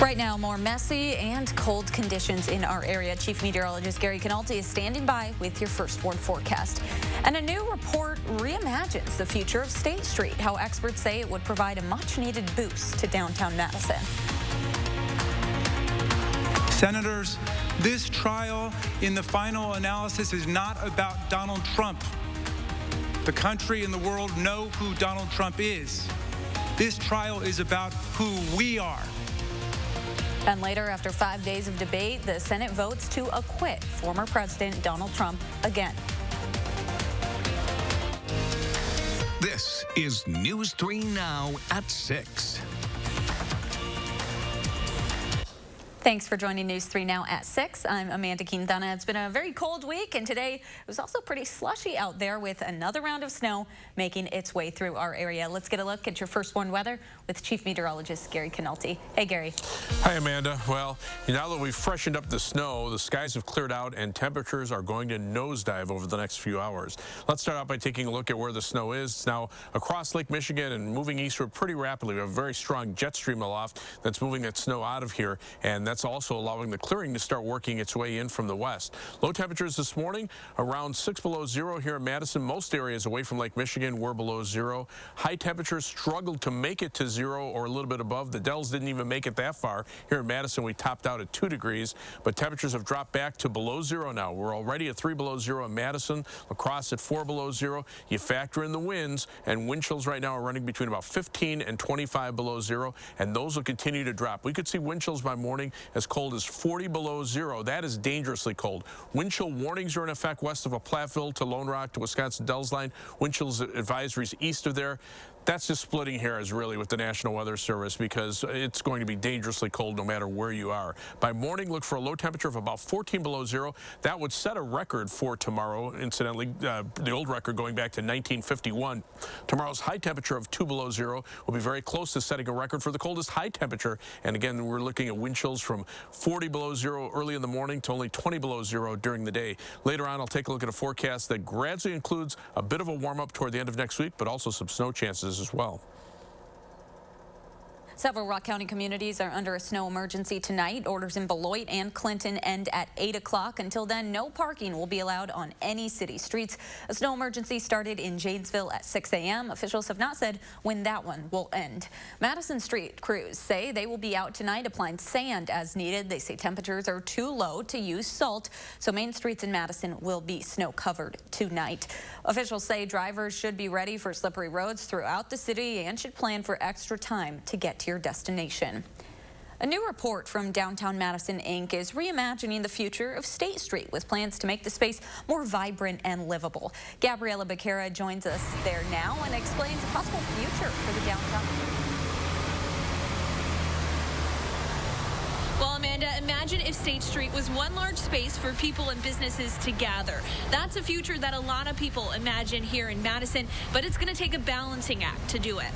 Right now, more messy and cold conditions in our area. Chief Meteorologist Gary Canalti is standing by with your first warn forecast. And a new report reimagines the future of State Street, how experts say it would provide a much-needed boost to downtown Madison. Senators, this trial in the final analysis is not about Donald Trump. The country and the world know who Donald Trump is. This trial is about who we are. And later, after 5 days of debate, the Senate votes to acquit former President Donald Trump again. This is News 3 Now at 6. Thanks for joining News 3 Now at 6. I'm Amanda Quintana. It's been a very cold week, and today it was also pretty slushy out there with another round of snow making its way through our area. Let's get a look at your first warn weather with Chief Meteorologist Gary Canalti. Hey, Gary. Hi, Amanda. Well, now that we've freshened up the snow, the skies have cleared out and temperatures are going to nosedive over the next few hours. Let's start out by taking a look at where the snow is. It's now across Lake Michigan and moving eastward pretty rapidly. We have a very strong jet stream aloft that's moving that snow out of here, and that's also allowing the clearing to start working its way in from the west. Low temperatures this morning around 6 below zero here in Madison. Most areas away from Lake Michigan were below zero. High temperatures struggled to make it to zero or a little bit above. The Dells didn't even make it that far. Here in Madison, we topped out at 2 degrees, but temperatures have dropped back to below zero now. We're already at 3 below zero in Madison, across at 4 below zero. You factor in the winds, and wind chills right now are running between about 15 and 25 below zero, and those will continue to drop. We could see wind chills by morning as cold as 40 below zero. That is dangerously cold. Wind chill warnings are in effect west of a Platteville to Lone Rock to Wisconsin Dells line. Wind chills advisories east of there. That's just splitting hairs, really, with the National Weather Service because it's going to be dangerously cold no matter where you are. By morning, look for a low temperature of about 14 below zero. That would set a record for tomorrow, incidentally, the old record going back to 1951. Tomorrow's high temperature of 2 below zero will be very close to setting a record for the coldest high temperature. And again, we're looking at wind chills from 40 below zero early in the morning to only 20 below zero during the day. Later on, I'll take a look at a forecast that gradually includes a bit of a warm-up toward the end of next week, but also some snow chances as well. Several Rock County communities are under a snow emergency tonight. Orders in Beloit and Clinton end at 8 o'clock. Until then, no parking will be allowed on any city streets. A snow emergency started in Janesville at 6 a.m. Officials have not said when that one will end. Madison street crews say they will be out tonight applying sand as needed. They say temperatures are too low to use salt, so main streets in Madison will be snow covered tonight. Officials say drivers should be ready for slippery roads throughout the city and should plan for extra time to get to your destination. A new report from Downtown Madison, Inc. is reimagining the future of State Street with plans to make the space more vibrant and livable. Gabriela Becerra joins us there now and explains a possible future for the downtown. Well, Amanda, imagine if State Street was one large space for people and businesses to gather. That's a future that a lot of people imagine here in Madison, but it's going to take a balancing act to do it.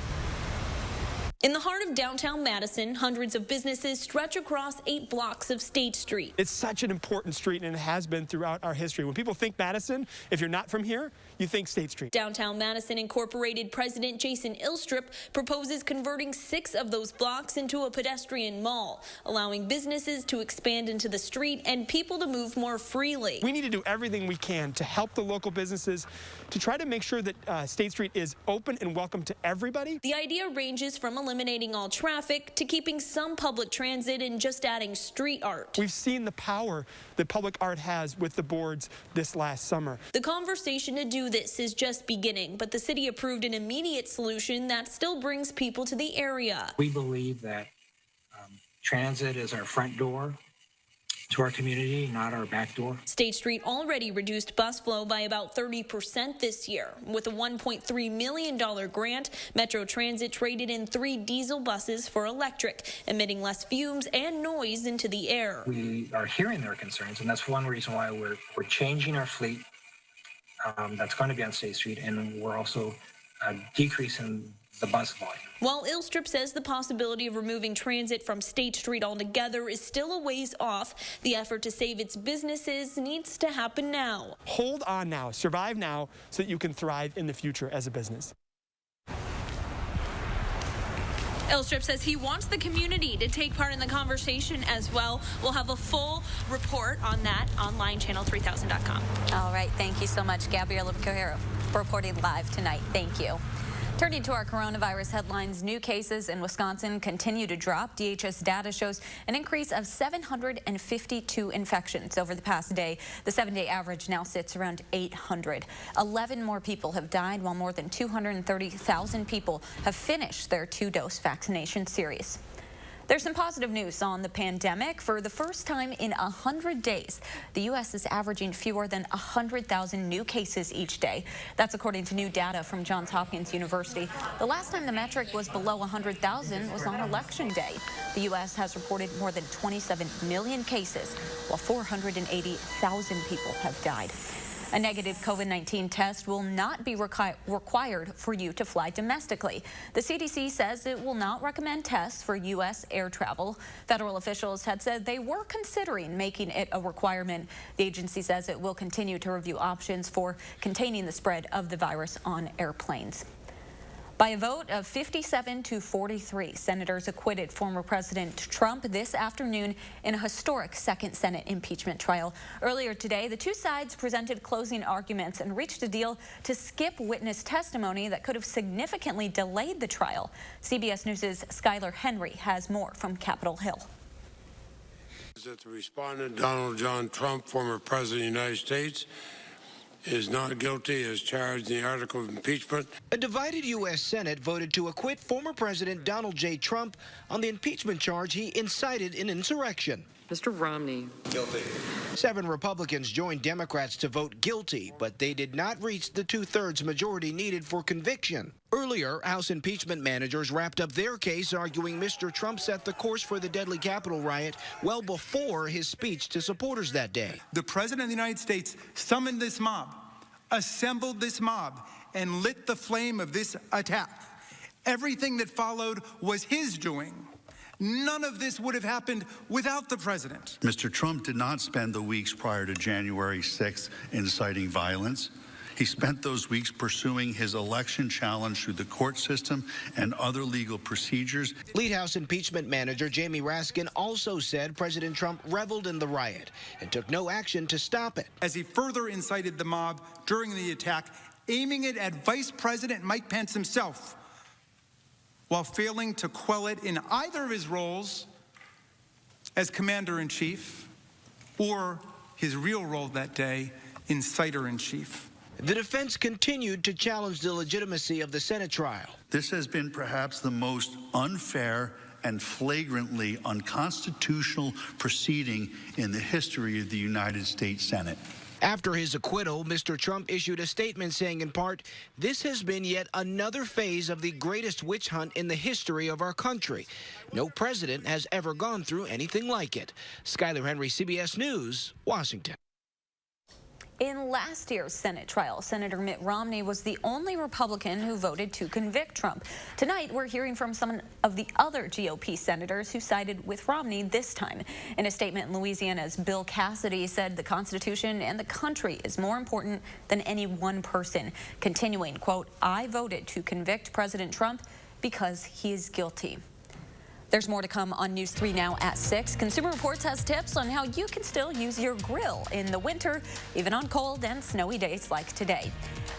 In the heart of downtown Madison, hundreds of businesses stretch across 8 blocks of State Street. It's such an important street, and it has been throughout our history. When people think Madison, if you're not from here, you think State Street. Downtown Madison Incorporated President Jason Ilstrup proposes converting 6 of those blocks into a pedestrian mall, allowing businesses to expand into the street and people to move more freely. We need to do everything we can to help the local businesses to try to make sure that State Street is open and welcome to everybody. The idea ranges from eliminating all traffic to keeping some public transit and just adding street art. We've seen the power that public art has with the boards this last summer. The conversation to do this is just beginning, but the city approved an immediate solution that still brings people to the area. We believe that transit is our front door to our community, not our back door. State Street already reduced bus flow by about 30% this year. With a $1.3 million grant, Metro Transit traded in 3 diesel buses for electric, emitting less fumes and noise into the air. We are hearing their concerns, and that's one reason why we're changing our fleet that's going to be on State Street, and we're also decreasing the bus volume. While Ilstrup says the possibility of removing transit from State Street altogether is still a ways off, the effort to save its businesses needs to happen now. Hold on now, survive now, so that you can thrive in the future as a business. Ilstrup says he wants the community to take part in the conversation as well. We'll have a full report on that online, channel3000.com. All right. Thank you so much, Gabriela Cajero, reporting live tonight. Thank you. Turning to our coronavirus headlines, new cases in Wisconsin continue to drop. DHS data shows an increase of 752 infections over the past day. The 7-day average now sits around 800. 11 more people have died, while more than 230,000 people have finished their 2-dose vaccination series. There's some positive news on the pandemic. For the first time in 100 days, the U.S. is averaging fewer than 100,000 new cases each day. That's according to new data from Johns Hopkins University. The last time the metric was below 100,000 was on Election Day. The U.S. has reported more than 27 million cases, while 480,000 people have died. A negative COVID-19 test will not be required for you to fly domestically. The CDC says it will not recommend tests for U.S. air travel. Federal officials had said they were considering making it a requirement. The agency says it will continue to review options for containing the spread of the virus on airplanes. By a vote of 57 to 43, senators acquitted former President Trump this afternoon in a historic second Senate impeachment trial. Earlier today, the two sides presented closing arguments and reached a deal to skip witness testimony that could have significantly delayed the trial. CBS News' Skylar Henry has more from Capitol Hill. That the respondent, Donald John Trump, former President of the United States, is not guilty as charged in the article of impeachment. A divided U.S. Senate voted to acquit former President Donald J. Trump on the impeachment charge he incited an insurrection. Mr. Romney. Guilty. 7 Republicans joined Democrats to vote guilty, but they did not reach the 2/3 majority needed for conviction. Earlier, House impeachment managers wrapped up their case, arguing Mr. Trump set the course for the deadly Capitol riot well before his speech to supporters that day. The President of the United States summoned this mob, assembled this mob, and lit the flame of this attack. Everything that followed was his doing. None of this would have happened without the president. Mr. Trump did not spend the weeks prior to January 6th inciting violence. He spent those weeks pursuing his election challenge through the court system and other legal procedures. Lead House impeachment manager Jamie Raskin also said President Trump reveled in the riot and took no action to stop it. As he further incited the mob during the attack, aiming it at Vice President Mike Pence himself, while failing to quell it in either of his roles as Commander-in-Chief or his real role that day, Inciter-in-Chief. The defense continued to challenge the legitimacy of the Senate trial. This has been perhaps the most unfair and flagrantly unconstitutional proceeding in the history of the United States Senate. After his acquittal, Mr. Trump issued a statement saying, in part, "This has been yet another phase of the greatest witch hunt in the history of our country. No president has ever gone through anything like it." Skylar Henry, CBS News, Washington. In last year's Senate trial, Senator Mitt Romney was the only Republican who voted to convict Trump. Tonight, we're hearing from some of the other GOP senators who sided with Romney this time. In a statement, Louisiana's Bill Cassidy said the Constitution and the country is more important than any one person. Continuing, quote, "I voted to convict President Trump because he is guilty." There's more to come on News 3 Now at 6. Consumer Reports has tips on how you can still use your grill in the winter, even on cold and snowy days like today.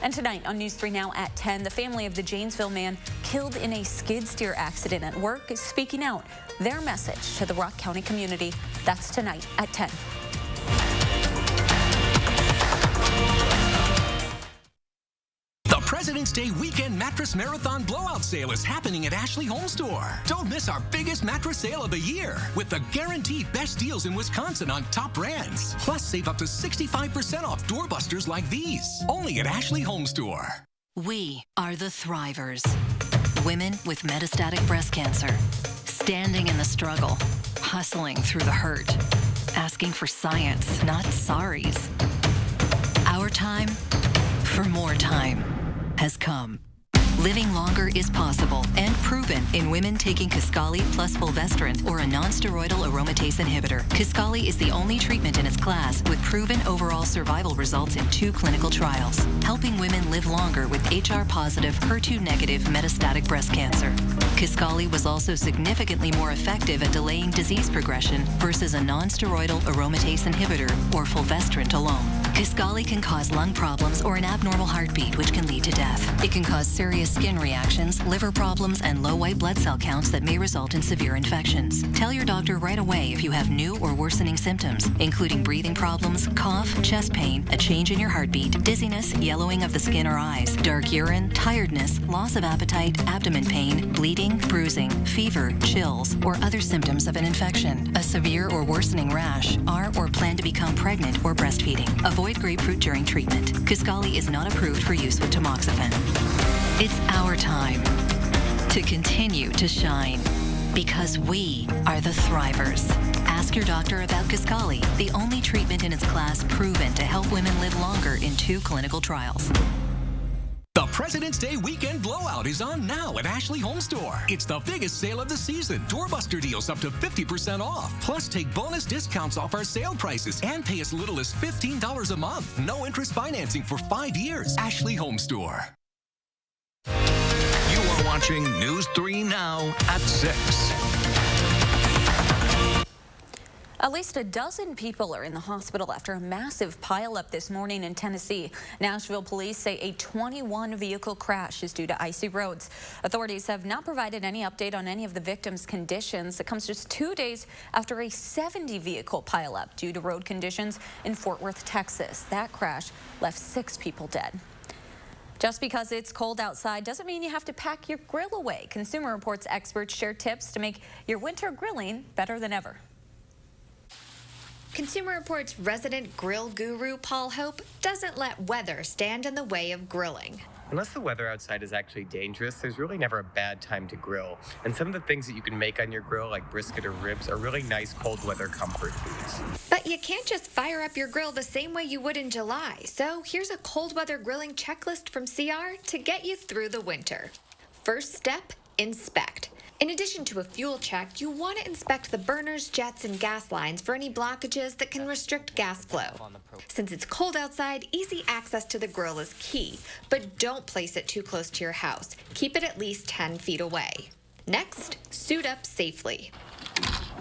And tonight on News 3 Now at 10, the family of the Janesville man killed in a skid steer accident at work is speaking out their message to the Rock County community. That's tonight at 10. President's Day weekend Mattress Marathon Blowout Sale is happening at Ashley Home Store. Don't miss our biggest mattress sale of the year with the guaranteed best deals in Wisconsin on top brands. Plus, save up to 65% off doorbusters like these. Only at Ashley Home Store. We are the Thrivers. Women with metastatic breast cancer. Standing in the struggle. Hustling through the hurt. Asking for science, not sorries. Our time for more time has come. Living longer is possible and proven in women taking Kisqali plus fulvestrant or a non-steroidal aromatase inhibitor. Kisqali is the only treatment in its class with proven overall survival results in 2 clinical trials, helping women live longer with HR-positive, HER2-negative metastatic breast cancer. Kisqali was also significantly more effective at delaying disease progression versus a non-steroidal aromatase inhibitor or fulvestrant alone. Kisqali can cause lung problems or an abnormal heartbeat, which can lead to death. It can cause serious skin reactions, liver problems, and low white blood cell counts that may result in severe infections. Tell your doctor right away if you have new or worsening symptoms, including breathing problems, cough, chest pain, a change in your heartbeat, dizziness, yellowing of the skin or eyes, dark urine, tiredness, loss of appetite, abdomen pain, bleeding, bruising, fever, chills, or other symptoms of an infection, a severe or worsening rash, are or plan to become pregnant or breastfeeding. Avoid grapefruit during treatment. Kisqali is not approved for use with tamoxifen. It's our time to continue to shine because we are the Thrivers. Ask your doctor about Kisqali, the only treatment in its class proven to help women live longer in 2 clinical trials. The President's Day Weekend Blowout is on now at Ashley Home Store. It's the biggest sale of the season. Doorbuster deals up to 50% off. Plus, take bonus discounts off our sale prices and pay as little as $15 a month. No interest financing for 5 years. Ashley Home Store. You are watching News 3 Now at 6. At least a dozen people are in the hospital after a massive pileup this morning in Tennessee. Nashville police say a 21-vehicle crash is due to icy roads. Authorities have not provided any update on any of the victims' conditions. It comes just 2 days after a 70-vehicle pileup due to road conditions in Fort Worth, Texas. That crash left 6 people dead. Just because it's cold outside doesn't mean you have to pack your grill away. Consumer Reports experts share tips to make your winter grilling better than ever. Consumer Reports resident grill guru Paul Hope doesn't let weather stand in the way of grilling. Unless the weather outside is actually dangerous, there's really never a bad time to grill. And some of the things that you can make on your grill, like brisket or ribs, are really nice cold weather comfort foods. But you can't just fire up your grill the same way you would in July. So here's a cold weather grilling checklist from CR to get you through the winter. First step, inspect. In addition to a fuel check, you want to inspect the burners, jets, and gas lines for any blockages that can restrict gas flow. Since it's cold outside, easy access to the grill is key, but don't place it too close to your house. Keep it at least 10 feet away. Next, suit up safely.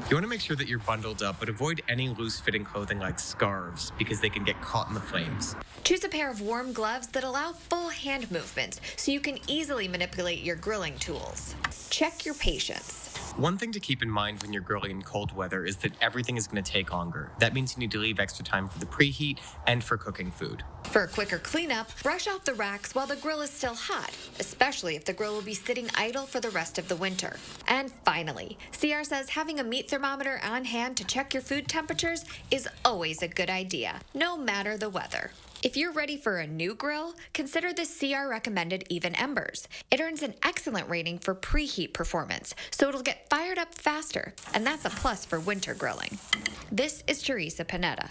You want to make sure that you're bundled up, but avoid any loose-fitting clothing like scarves because they can get caught in the flames. Choose a pair of warm gloves that allow full hand movements so you can easily manipulate your grilling tools. Check your patience. One thing to keep in mind when you're grilling in cold weather is that everything is going to take longer. That means you need to leave extra time for the preheat and for cooking food. For a quicker cleanup, brush off the racks while the grill is still hot, especially if the grill will be sitting idle for the rest of the winter. And finally, CR says having a meat thermometer on hand to check your food temperatures is always a good idea, no matter the weather. If you're ready for a new grill, consider the CR recommended Even Embers. It earns an excellent rating for preheat performance, so it'll get fired up faster, and that's a plus for winter grilling. This is Teresa Panetta.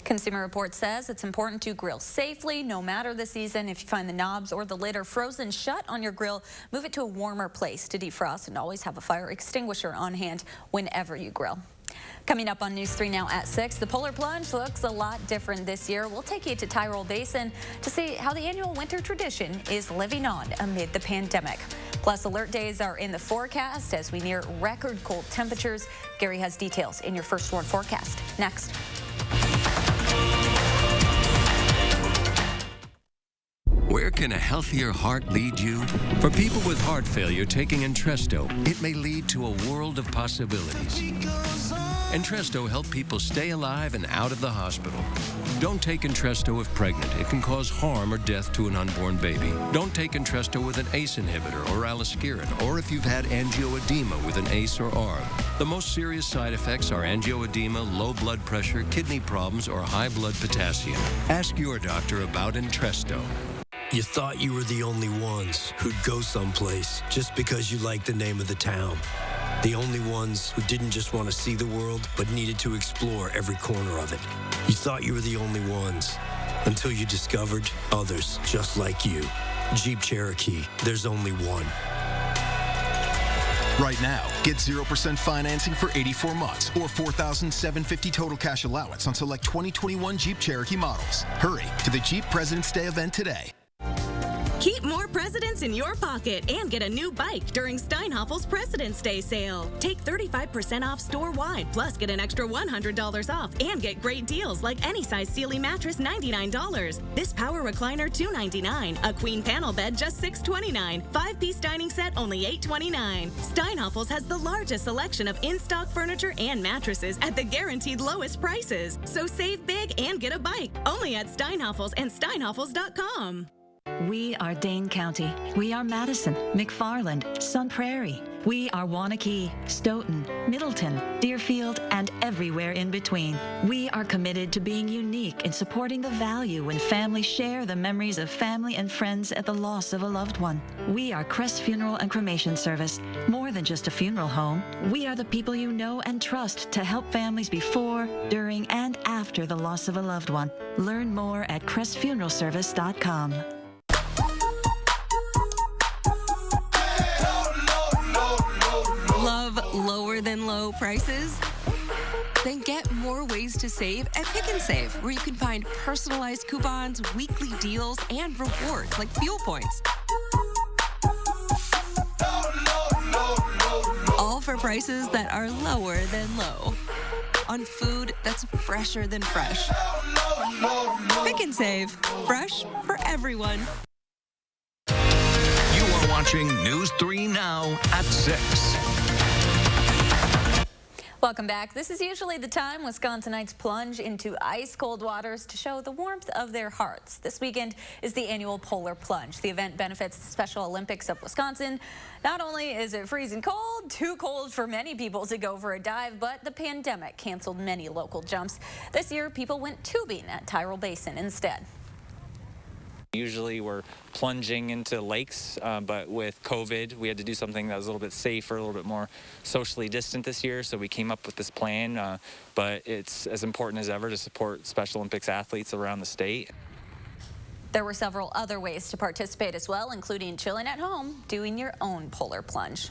Consumer Reports says it's important to grill safely no matter the season. If you find the knobs or the lid are frozen shut on your grill, move it to a warmer place to defrost and always have a fire extinguisher on hand whenever you grill. Coming up on News 3 Now at 6, the polar plunge looks a lot different this year. We'll take you to Tyrol Basin to see how the annual winter tradition is living on amid the pandemic. Plus, alert days are in the forecast as we near record cold temperatures. Gary has details in your First Warn forecast. Next. Where can a healthier heart lead you? For people with heart failure taking Entresto, it may lead to a world of possibilities. Entresto helps people stay alive and out of the hospital. Don't take Entresto if pregnant. It can cause harm or death to an unborn baby. Don't take Entresto with an ACE inhibitor or aliskiren, or if you've had angioedema with an ACE or ARB. The most serious side effects are angioedema, low blood pressure, kidney problems, or high blood potassium. Ask your doctor about Entresto. You thought you were the only ones who'd go someplace just because you liked the name of the town. The only ones who didn't just want to see the world, but needed to explore every corner of it. You thought you were the only ones. until you discovered others just like you. Jeep Cherokee, there's only one. Right now, get 0% financing for 84 months or $4,750 total cash allowance on select 2021 Jeep Cherokee models. Hurry to the Jeep President's Day event today. Keep more presidents in your pocket and get a new bike during Steinhaffel's President's Day sale. Take 35% off store-wide, plus get an extra $100 off and get great deals like any size Sealy mattress, $99. This power recliner, $299. A queen panel bed, just $629. 5-piece dining set, only $829. Steinhaffel's has the largest selection of in-stock furniture and mattresses at the guaranteed lowest prices. So save big and get a bike. Only at Steinhaffel's and steinhaffels.com. We are Dane County. We are Madison, McFarland, Sun Prairie. We are Wanakee, Stoughton, Middleton, Deerfield, and everywhere in between. We are committed to being unique in supporting the value when families share the memories of family and friends at the loss of a loved one. We are Crest Funeral and Cremation Service. More than just a funeral home, we are the people you know and trust to help families before, during, and after the loss of a loved one. Learn more at crestfuneralservice.com. Love lower than low prices? Then get more ways to save at Pick and Save, where you can find personalized coupons, weekly deals, and rewards like fuel points. All for prices that are lower than low. On food that's fresher than fresh. Pick and Save. Fresh for everyone. You are watching News 3 Now at 6. Welcome back. This is usually the time Wisconsinites plunge into ice-cold waters to show the warmth of their hearts. This weekend is the annual Polar Plunge. The event benefits the Special Olympics of Wisconsin. Not only is it freezing cold, too cold for many people to go for a dive, but the pandemic canceled many local jumps. This year, people went tubing at Tyrrell Basin instead. Usually we're plunging into lakes, but with COVID, we had to do something that was a little bit safer, a little bit more socially distant this year, so we came up with this plan, but it's as important as ever to support Special Olympics athletes around the state. There were several other ways to participate as well, including chilling at home, doing your own polar plunge.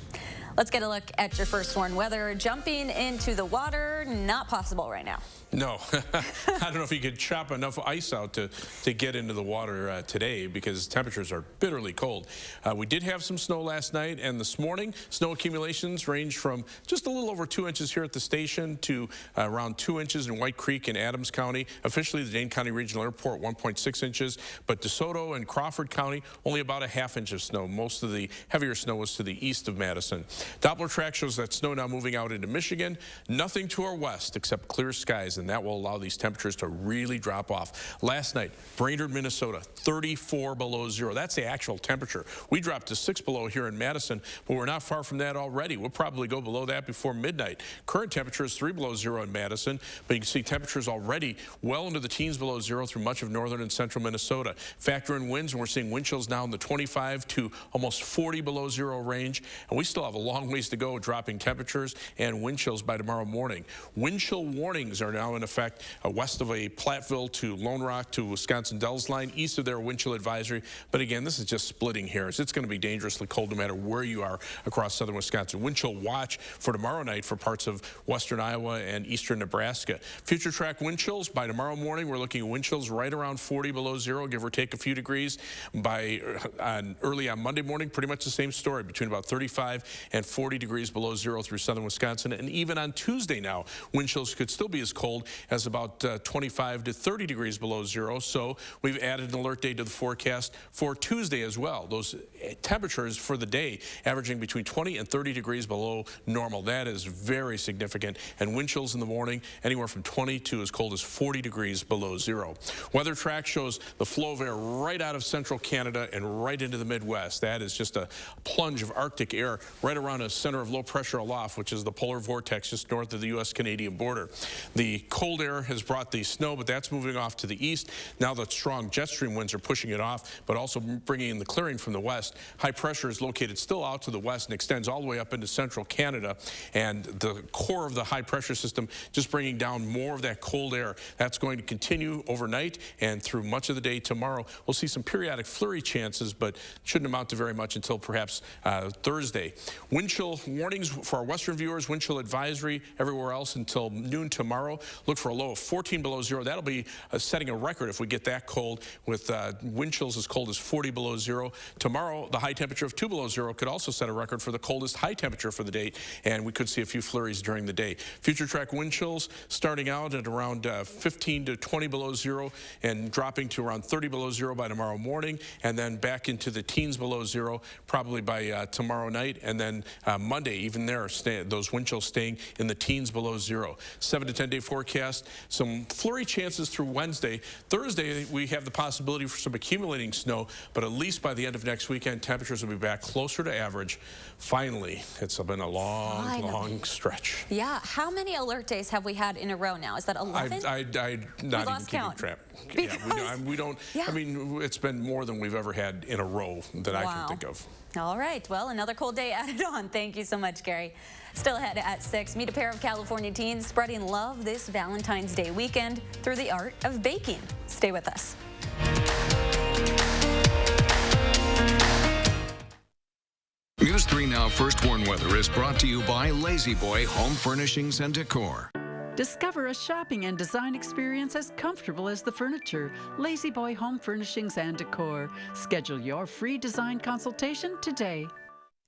Let's get a look at your first warn weather. Jumping into the water, not possible right now. No, I don't know if you could chop enough ice out to get into the water today because temperatures are bitterly cold. We did have some snow last night and this morning. Snow accumulations range from just a little over 2 inches here at the station to around 2 inches in White Creek in Adams County. Officially, the Dane County Regional Airport, 1.6 inches, but DeSoto and Crawford County, only about a ½ inch of snow. Most of the heavier snow was to the east of Madison. Doppler track shows that snow now moving out into Michigan. Nothing to our west except clear skies, and that will allow these temperatures to really drop off. Last night, Brainerd, Minnesota, 34 below zero. That's the actual temperature. We dropped to 6 below here in Madison, but we're not far from that already. We'll probably go below that before midnight. Current temperature is 3 below zero in Madison, but you can see temperatures already well into the teens below zero through much of northern and central Minnesota. Factor in winds, and we're seeing wind chills now in the 25 to almost 40 below zero range, and we still have a long ways to go dropping temperatures and wind chills by tomorrow morning. Wind chill warnings are now in effect west of a Platteville to Lone Rock to Wisconsin Dells line, east of their wind chill advisory. But again, this is just splitting hairs. It's going to be dangerously cold no matter where you are across southern Wisconsin. Wind chill watch for tomorrow night for parts of western Iowa and eastern Nebraska. Future track wind chills by tomorrow morning. We're looking at wind chills right around 40 below zero, give or take a few degrees. By early on Monday morning, pretty much the same story, between about 35 and 40 degrees below zero through southern Wisconsin. And even on Tuesday now, wind chills could still be as cold as about 25 to 30 degrees below zero. So we've added an alert day to the forecast for Tuesday as well. Those temperatures for the day averaging between 20 and 30 degrees below normal. That is very significant. And wind chills in the morning anywhere from 20 to as cold as 40 degrees below zero. Weather track shows the flow of air right out of central Canada and right into the Midwest. That is just a plunge of Arctic air right around around a center of low pressure aloft, which is the polar vortex just north of the U.S.-Canadian border. The cold air has brought the snow, but that's moving off to the east. Now the strong jet stream winds are pushing it off, but also bringing in the clearing from the west. High pressure is located still out to the west and extends all the way up into central Canada. And the core of the high pressure system just bringing down more of that cold air. That's going to continue overnight and through much of the day tomorrow. We'll see some periodic flurry chances, but shouldn't amount to very much until perhaps Thursday. Wind chill warnings for our western viewers, wind chill advisory everywhere else until noon tomorrow. Look for a low of 14 below zero. That'll be setting a record if we get that cold, with wind chills as cold as 40 below zero. Tomorrow, the high temperature of 2 below zero could also set a record for the coldest high temperature for the day, and we could see a few flurries during the day. Future track wind chills starting out at around 15 to 20 below zero and dropping to around 30 below zero by tomorrow morning, and then back into the teens below zero probably by tomorrow night, and then Monday, even there, those wind chills staying in the teens below zero. 7 to 10 day forecast, some flurry chances through Wednesday. Thursday, we have the possibility for some accumulating snow, but at least by the end of next weekend, temperatures will be back closer to average. Finally, it's been a long stretch. Yeah, how many alert days have we had in a row now? Is that 11? I not even keeping track. Yeah, we don't. I mean, it's been more than we've ever had in a row that I can think of. All right, well, another cold day added on. Thank you so much, Gary. Still ahead at 6, meet a pair of California teens spreading love this Valentine's Day weekend through the art of baking. Stay with us. News 3 Now First Warn Weather is brought to you by Lazy Boy Home Furnishings and Decor. Discover a shopping and design experience as comfortable as the furniture. Lazy Boy Home Furnishings and Decor. Schedule your free design consultation today.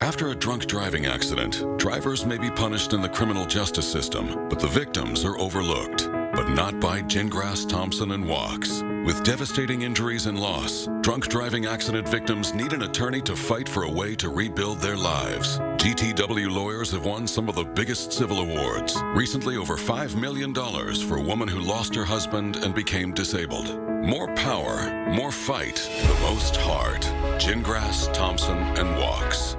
After a drunk driving accident, drivers may be punished in the criminal justice system, but the victims are overlooked. But not by Gingras, Thompson, and Walks. With devastating injuries and loss, drunk driving accident victims need an attorney to fight for a way to rebuild their lives. GTW lawyers have won some of the biggest civil awards. Recently, over $5 million for a woman who lost her husband and became disabled. More power, more fight, the most heart. Gingras, Thompson, and Walks.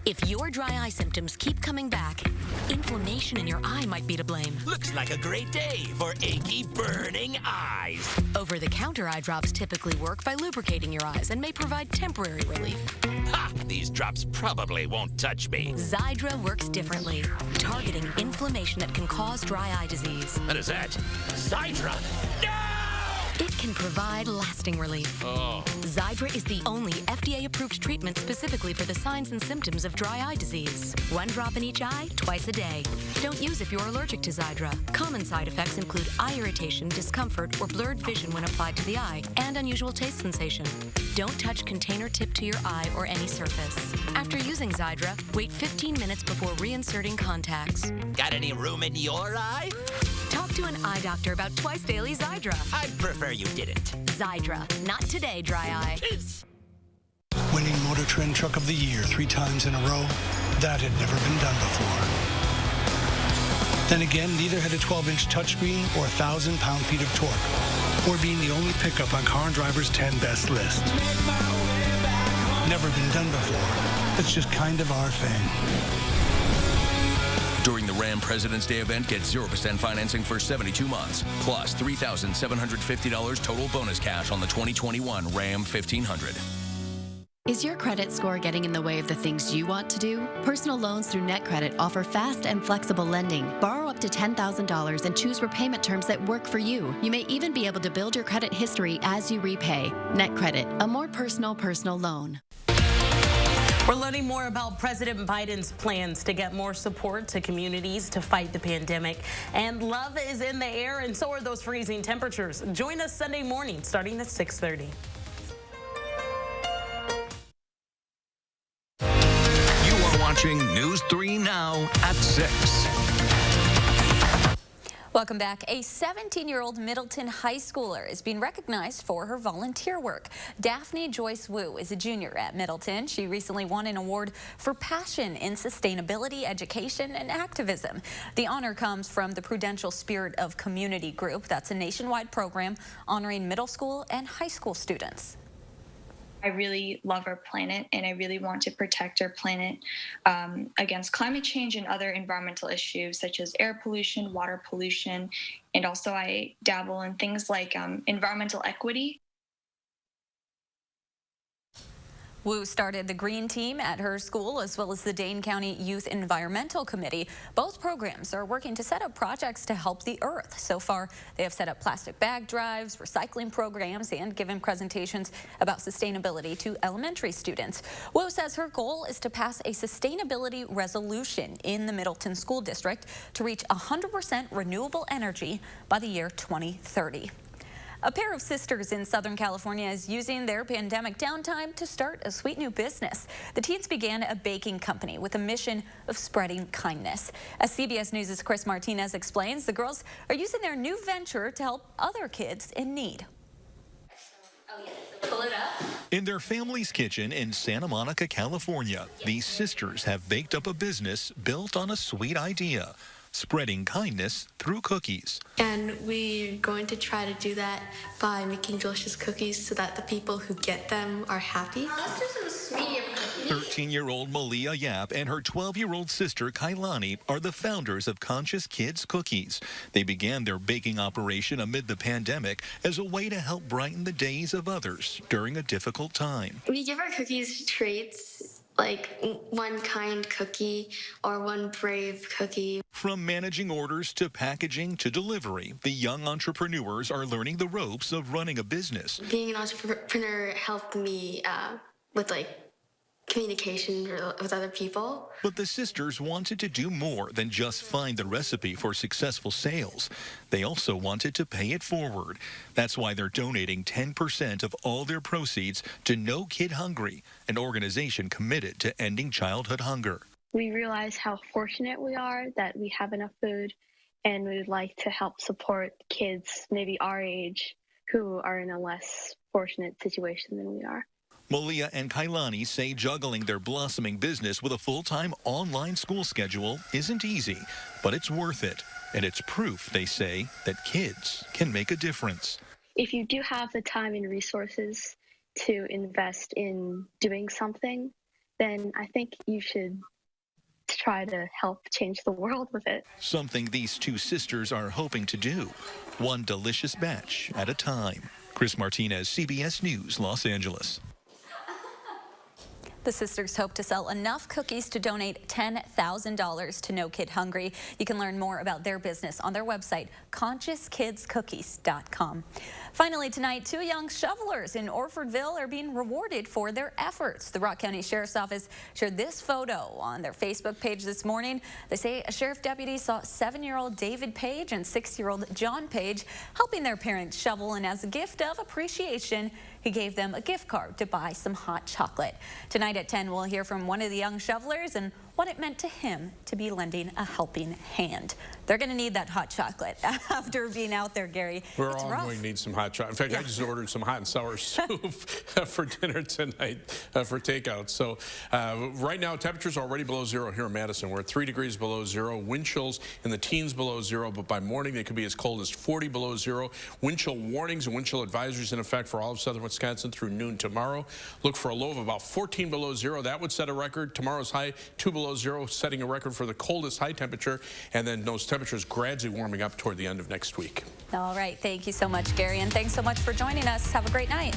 If your dry eye symptoms keep coming back, inflammation in your eye might be to blame. Looks like a great day for achy, burning eyes. Over-the-counter eye drops typically work by lubricating your eyes and may provide temporary relief. Ha! These drops probably won't touch me. Xiidra works differently, targeting inflammation that can cause dry eye disease. What is that? Xiidra? No! It can provide lasting relief. Oh. Xiidra is the only FDA-approved treatment specifically for the signs and symptoms of dry eye disease. 1 drop in each eye, twice a day. Don't use if you're allergic to Xiidra. Common side effects include eye irritation, discomfort, or blurred vision when applied to the eye, and unusual taste sensation. Don't touch container tip to your eye or any surface. After using Xiidra, wait 15 minutes before reinserting contacts. Got any room in your eye? Talk to an eye doctor about twice daily Xiidra. I'd prefer you didn't. Xiidra, not today, dry eye. Winning Motor Trend Truck of the Year 3 times in a row, that had never been done before. Then again, neither had a 12-inch touchscreen or 1,000 pound-feet of torque, or being the only pickup on Car and Driver's 10 best list. Never been done before. It's just kind of our thing. During the Ram President's Day event, get 0% financing for 72 months, plus $3,750 total bonus cash on the 2021 Ram 1500. Is your credit score getting in the way of the things you want to do? Personal loans through NetCredit offer fast and flexible lending. Borrow up to $10,000 and choose repayment terms that work for you. You may even be able to build your credit history as you repay. NetCredit, a more personal loan. We're learning more about President Biden's plans to get more support to communities to fight the pandemic. And love is in the air, and so are those freezing temperatures. Join us Sunday morning starting at 6:30. You are watching News 3 Now at 6. Welcome back. A 17-year-old Middleton high schooler is being recognized for her volunteer work. Daphne Joyce Wu is a junior at Middleton. She recently won an award for passion in sustainability, education, and activism. The honor comes from the Prudential Spirit of Community Group. That's a nationwide program honoring middle school and high school students. I really love our planet, and I really want to protect our planet against climate change and other environmental issues such as air pollution, water pollution, and also I dabble in things like environmental equity. Wu started the Green Team at her school as well as the Dane County Youth Environmental Committee. Both programs are working to set up projects to help the earth. So far, they have set up plastic bag drives, recycling programs, and given presentations about sustainability to elementary students. Wu says her goal is to pass a sustainability resolution in the Middleton School District to reach 100% renewable energy by the year 2030. A pair of sisters in Southern California is using their pandemic downtime to start a sweet new business. The teens began a baking company with a mission of spreading kindness. As CBS News' Chris Martinez explains, the girls are using their new venture to help other kids in need. Pull it up. In their family's kitchen in Santa Monica, California, these sisters have baked up a business built on a sweet idea: spreading kindness through cookies. And we're going to try to do that by making delicious cookies so that the people who get them are happy. Let's do some medium cookies. 13-year-old Malia Yap and her 12-year-old sister Kailani are the founders of Conscious Kids Cookies. They began their baking operation amid the pandemic as a way to help brighten the days of others during a difficult time. We give our cookies traits, like one kind cookie or one brave cookie. From managing orders to packaging to delivery, the young entrepreneurs are learning the ropes of running a business. Being an entrepreneur helped me with communication with other people. But the sisters wanted to do more than just find the recipe for successful sales. They also wanted to pay it forward. That's why they're donating 10% of all their proceeds to No Kid Hungry, an organization committed to ending childhood hunger. We realize how fortunate we are that we have enough food, and we would like to help support kids maybe our age who are in a less fortunate situation than we are. Malia and Kailani say juggling their blossoming business with a full-time online school schedule isn't easy, but it's worth it. And it's proof, they say, that kids can make a difference. If you do have the time and resources to invest in doing something, then I think you should try to help change the world with it. Something these two sisters are hoping to do, one delicious batch at a time. Chris Martinez, CBS News, Los Angeles. The sisters hope to sell enough cookies to donate $10,000 to No Kid Hungry. You can learn more about their business on their website, ConsciousKidsCookies.com. Finally tonight, two young shovelers in Orfordville are being rewarded for their efforts. The Rock County Sheriff's Office shared this photo on their Facebook page this morning. They say a sheriff deputy saw 7-year-old David Page and 6-year-old John Page helping their parents shovel, and as a gift of appreciation, he gave them a gift card to buy some hot chocolate. Tonight at 10, we'll hear from one of the young shovelers and what it meant to him to be lending a helping hand. They're going to need that hot chocolate after being out there, Gary. We're it's all rough. going to need some hot chocolate. In fact, I just ordered some hot and sour soup for dinner tonight for takeout. So right now, temperatures are already below zero here in Madison. We're at 3 degrees below zero. Wind chills in the teens below zero, but by morning they could be as cold as 40 below zero. Wind chill warnings and wind chill advisories in effect for all of southern Wisconsin through noon tomorrow. Look for a low of about 14 below zero. That would set a record. Tomorrow's high 2 below zero, setting a record for the coldest high temperature, and then those temperatures gradually warming up toward the end of next week. All right. Thank you so much, Gary, and thanks so much for joining us. Have a great night.